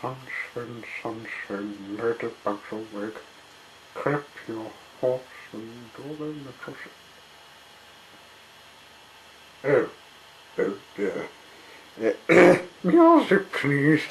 sunshine, let the bugs awake. Clap your horse and do the little Oh, oh dear. Music, please.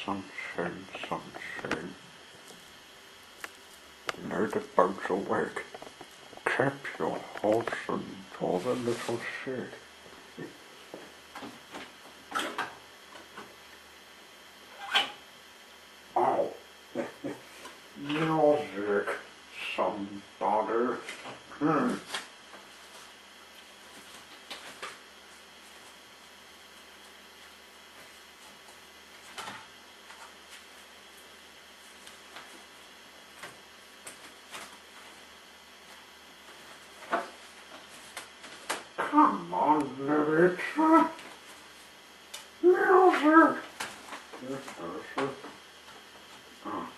Sunshine, sunshine. Now the bugs awake. Keep your horse and all the little shit. Oh, music, somebody. Come on, Lisa. Music. Oh.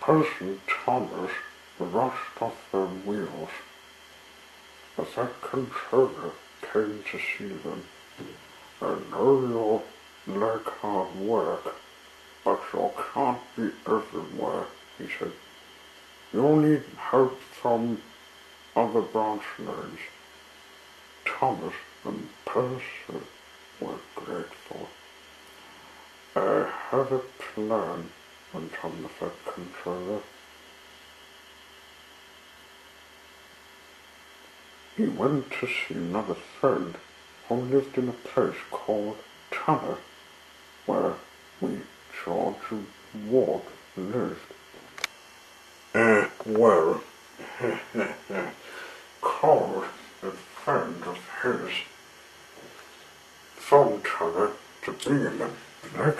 Percy and Thomas rushed off their wheels. The Fat Controller came to see them. "I know you like hard work, but you can't be everywhere," he said. "You'll need help from other branch names." Thomas and Percy were grateful. "I have a plan," went on the Fat Controller. He went to see another friend who lived in a place called Tanner, where we George and Ward lived. Well, called a friend of his from Tanner to be in a black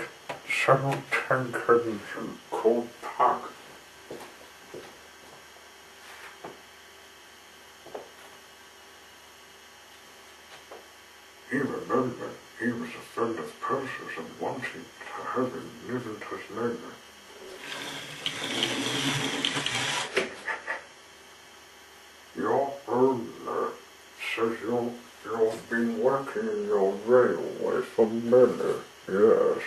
710 engine called Pack. He remembered he was a friend of Percy's and wanted to have him live in Tasmania. "Your owner says you've been working in your railway for many years,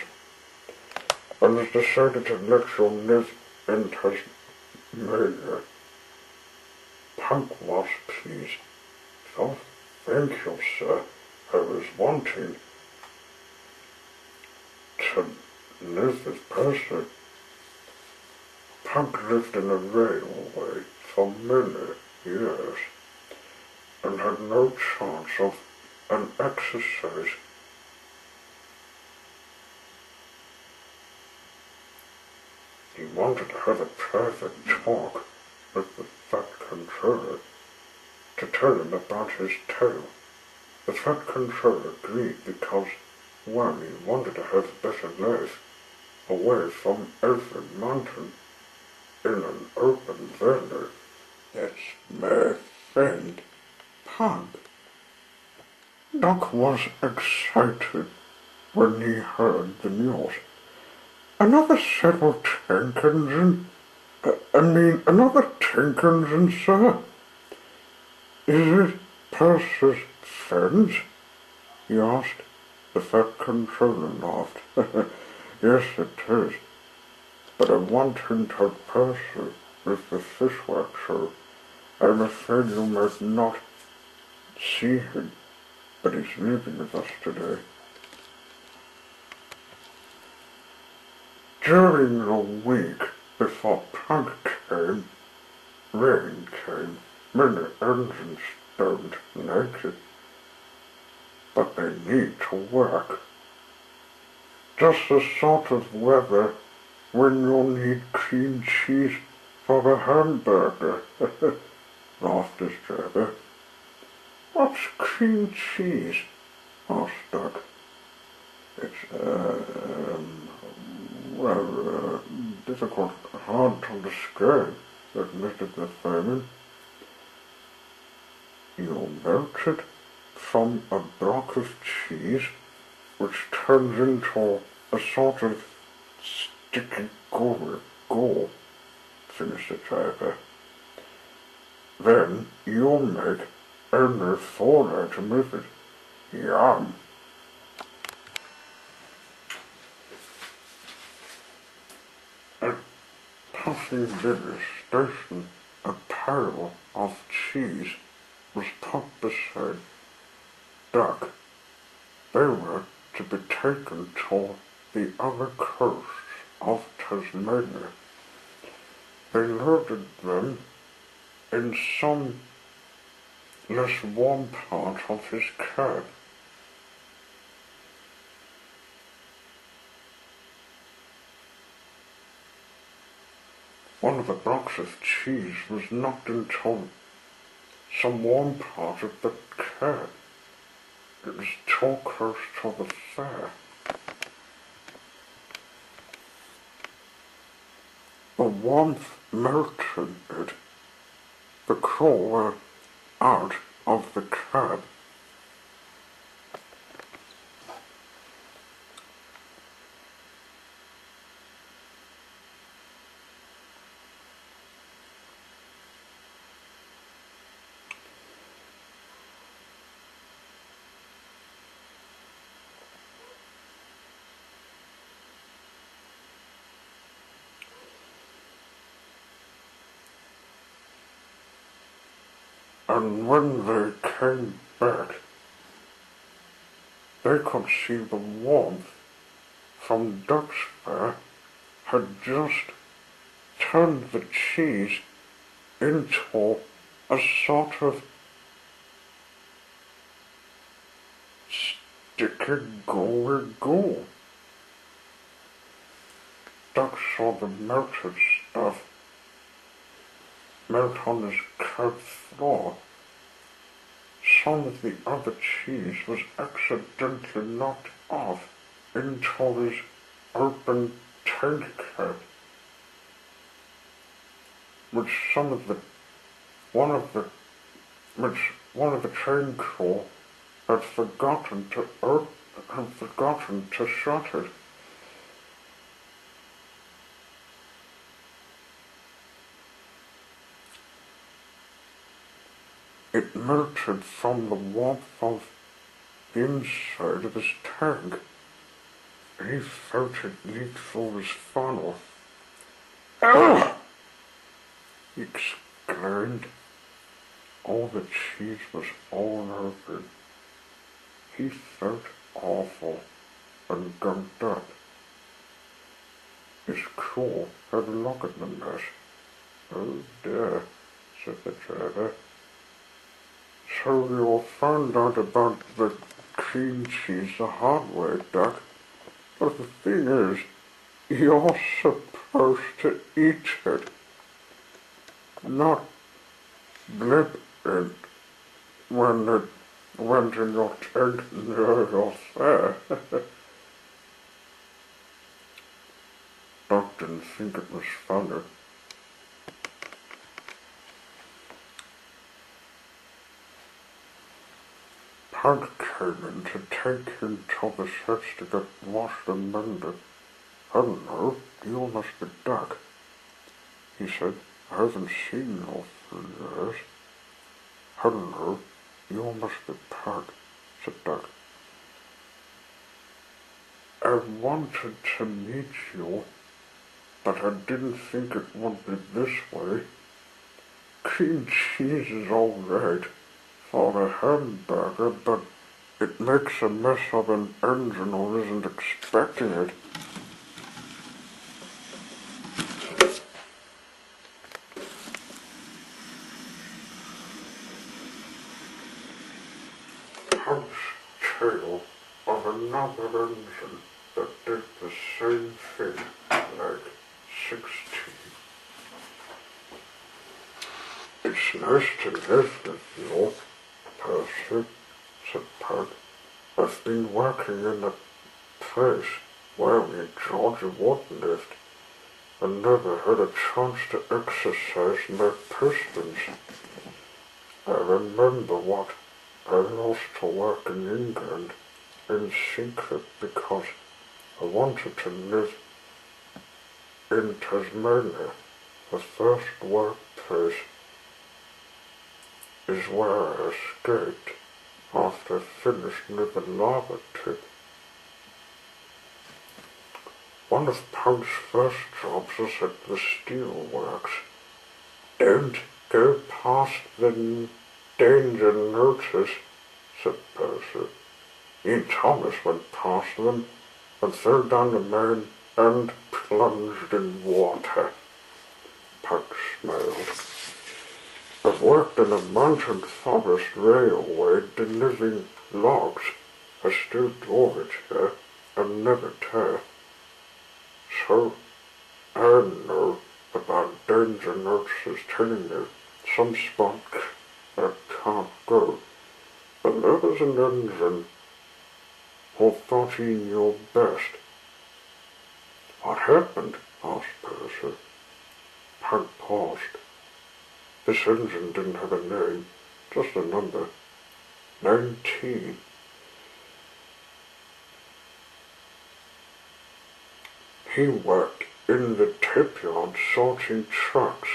and has decided to let you live in Tasmania." Punk was pleased. "Oh, thank you, sir. I was wanting to live with Percy." Punk lived in a railway for many years and had no chance of an exercise. He wanted to have a private talk with the Fat Controller to tell him about his tale. The Fat Controller agreed because, well, he wanted to have a better life away from every mountain in an open valley. "That's my friend, Punk." Doc was excited when he heard the news. "Another several tank engine? Another tank engine, sir? Is it Percy's friends?" he asked. The Fat Controller laughed. "Yes, it is. But I want him to help Percy with the fishwork, so I'm afraid you might not see him, but he's living with us today." During the week before Punk came, rain came. Many engines don't like it, but they need to work. "Just the sort of weather when you'll need cream cheese for a hamburger," laughed his driver. "What's cream cheese?" asked Doc. "It's, difficult, hard to describe," admitted the fireman. "You melt it from a block of cheese, which turns into a sort of sticky gore," finished the driver. "Then you'll make only 4 items with it. Yum." At Puffy Village Station, a pile of cheese was put beside Duck. They were to be taken to the other coast of Tasmania. They loaded them in some less warm part of his cab. One of the blocks of cheese was knocked into some warm part of the cab. It was too close to the fire. The warmth melted it. The crew were out of the cab. and when they came back, they could see the warmth from Duck's fur had just turned the cheese into a sort of sticky gooey goo. Duck saw the melted stuff melt on his curb floor. Some of the other cheese was accidentally knocked off into his open tank cap, which one of the train crew had forgotten to shut it. It melted from the warmth of the inside of his tank. He felt it leak through his funnel. "Ugh!" he exclaimed. All the cheese was all over him. He felt awful and gunked up. His crew had a look at the mess. "Oh dear," said the driver. "So you'll find out about the cream cheese the hard way, Duck. But the thing is, you're supposed to eat it, not blip it when it went in your tank near your fare." Duck didn't think it was funny. Pug came in to take him to the sheds to get washed and mended. "Hello, you must be Duck," he said. "I haven't seen you for years." "Hello, you must be Pug," said Duck. "I wanted to meet you, but I didn't think it would be this way. Cream cheese is all right for a hamburger, but it makes a mess of an engine who isn't expecting it." Pug's tale of another engine that did the same thing like 16. "It's nice to live with you, Percy," said Pug. "I've been working in a place where me and George Wood lived, and never had a chance to exercise my pistons. I remember what I used to work in England in secret because I wanted to live in Tasmania. The first workplace is where I escaped after I finished with the lava tip. One of Pug's first jobs was at the steelworks. Don't go past the danger notice, said Percy. He and Thomas went past them and fell down the main and plunged in water. Pug smiled. I've worked in a mountain forest railway delivering logs. I still do it here and never tire. So I know about danger notices telling me some spots I can't go. But there was an engine who thought he knew best. What happened? Asked Percy. Pug paused. This engine didn't have a name, just a number. 19. He worked in the tipyard sorting trucks,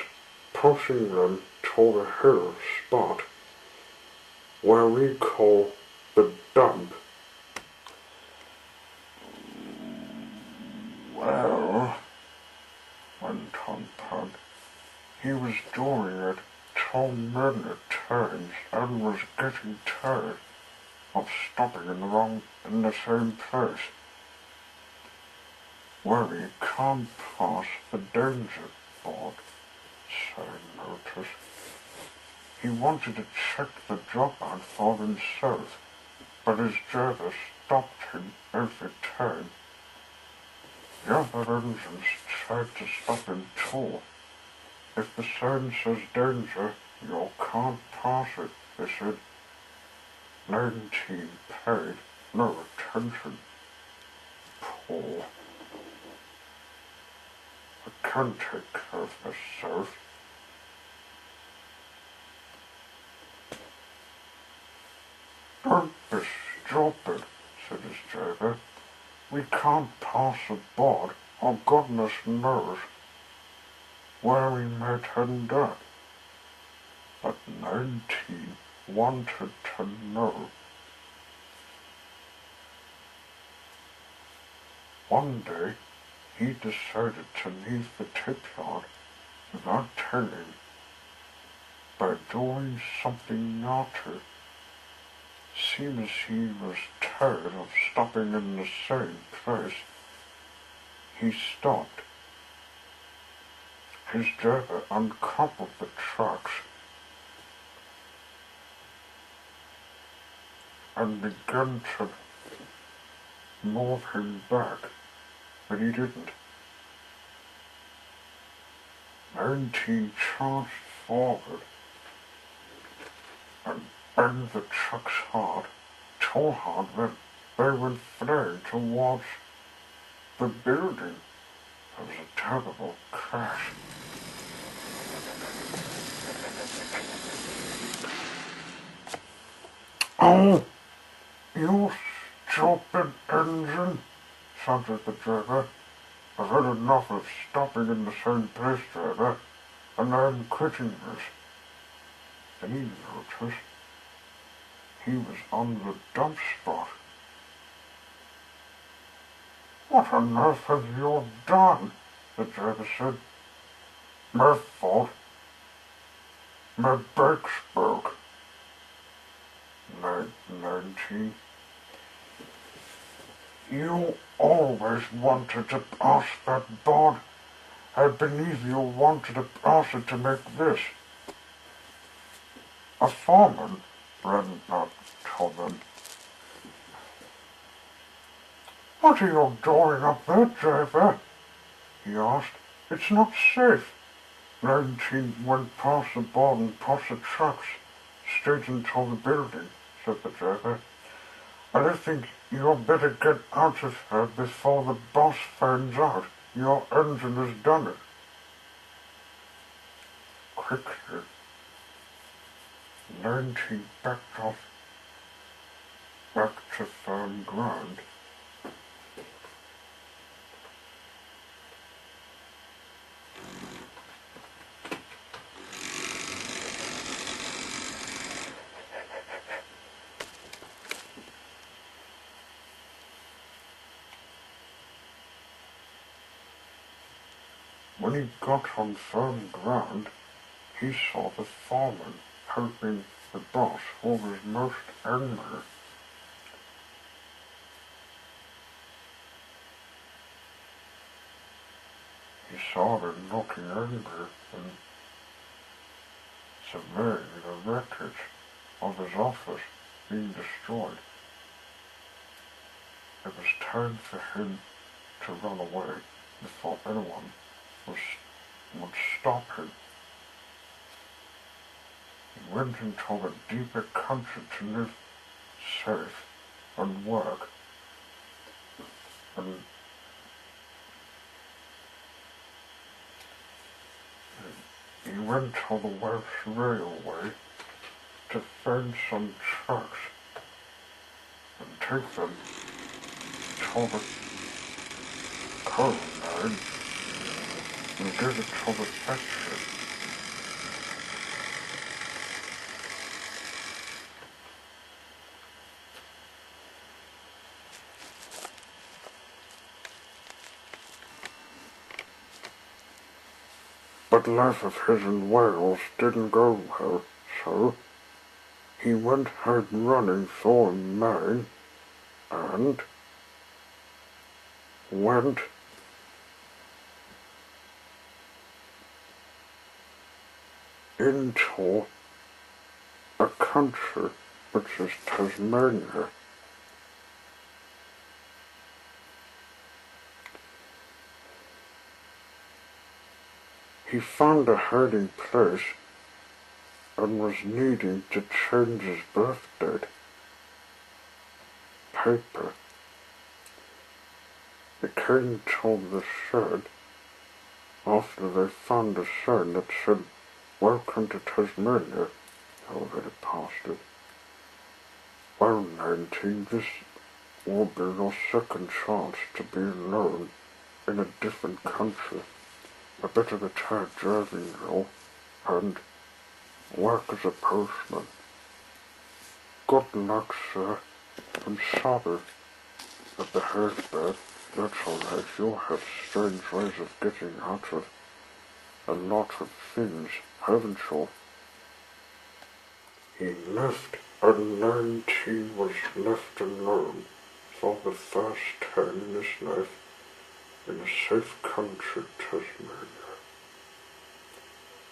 pushing them to the hill spot, where we call the dump. Well, went on Pug, he was doing it 2 minutes changed and was getting tired of stopping in the same place, where he can't pass the danger board, Sam noticed. He wanted to check the drop out for himself, but his driver stopped him every time. The other engines tried to stop him too. If the sign says danger, you can't pass it, they said. 19 paid no attention. Poor. I can take care of myself. Don't be stupid, said his driver. We can't pass a board, or goodness knows where we might end up. But 19 wanted to know. One day, he decided to leave the tip yard without telling, by doing something naughty. Seems he was tired of stopping in the same place. He stopped. His driver uncoupled the tracks and began to move him back, but he didn't. 19 charged forward and banged the trucks hard, too hard that they went flying towards the building. There was a terrible crash. Oh, you stupid engine, shouted the driver. I've had enough of stopping in the same place, driver, and I'm quitting this. Then he noticed he was on the dump spot. What on earth have you done? The driver said. My fault. My brakes broke. 19. You always wanted to pass that board. I believe you wanted to pass it to make this. A foreman ran up to them. What are you doing up there, driver? He asked. It's not safe. 19 went past the board and past the trucks, straight into the building, said the driver. I think you'd better get out of here before the boss finds out your engine has done it. Quickly, 19 backed off back to firm ground. When he got on firm ground, he saw the foreman helping the boss who was most angry. He saw him looking angry and surveying the wreckage of his office being destroyed. It was time for him to run away before anyone would stop him. He went into a deeper country to live safe and work, and he went to the Welsh Railway to find some trucks and take them to the coal mine and give it to the factory. But life of his in Wales didn't go well, so he went out running for mine and went into a country which is Tasmania. He found a hiding place and was needing to change his birthday paper. The king told the shed after they found a sign that said, "Welcome to Tasmania." Already passed it. "Well, 19, this will be your second chance to be known in a different country. I better retire driving now and work as a postman. Good luck, sir. I'm sorry I behaved bad. That's all right. You'll have strange ways of getting out of a lot of things, haven't you?" He left, and 19 was left alone for the first time in his life in a safe country, Tasmania.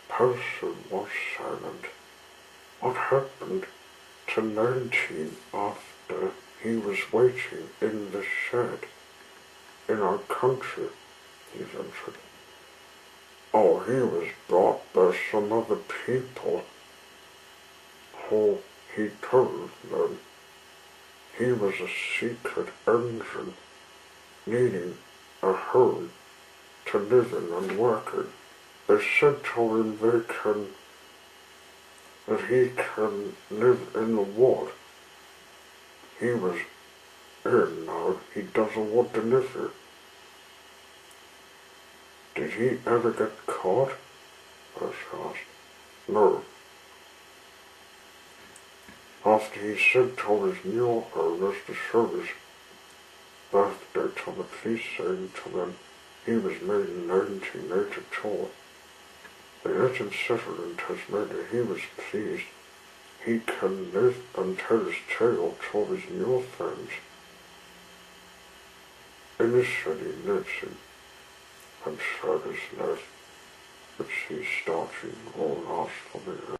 Percy was silent. What happened to 19 after he was waiting in the shed in our country? He answered. "Oh, he was brought by some other people who he told them he was a secret engine needing a home to live in and work in. They said to him that he can live in the wood. He was in now, he doesn't want to live here." "Did he ever get caught?" I asked. "No. After he said to his new owners to show his birthday to the police, saying to them he was made in 1982, they let him settle in Tasmania. He was pleased. He can live and tell his tale to his new friends in the city he lives in, and start his life, which he's starting will last for me."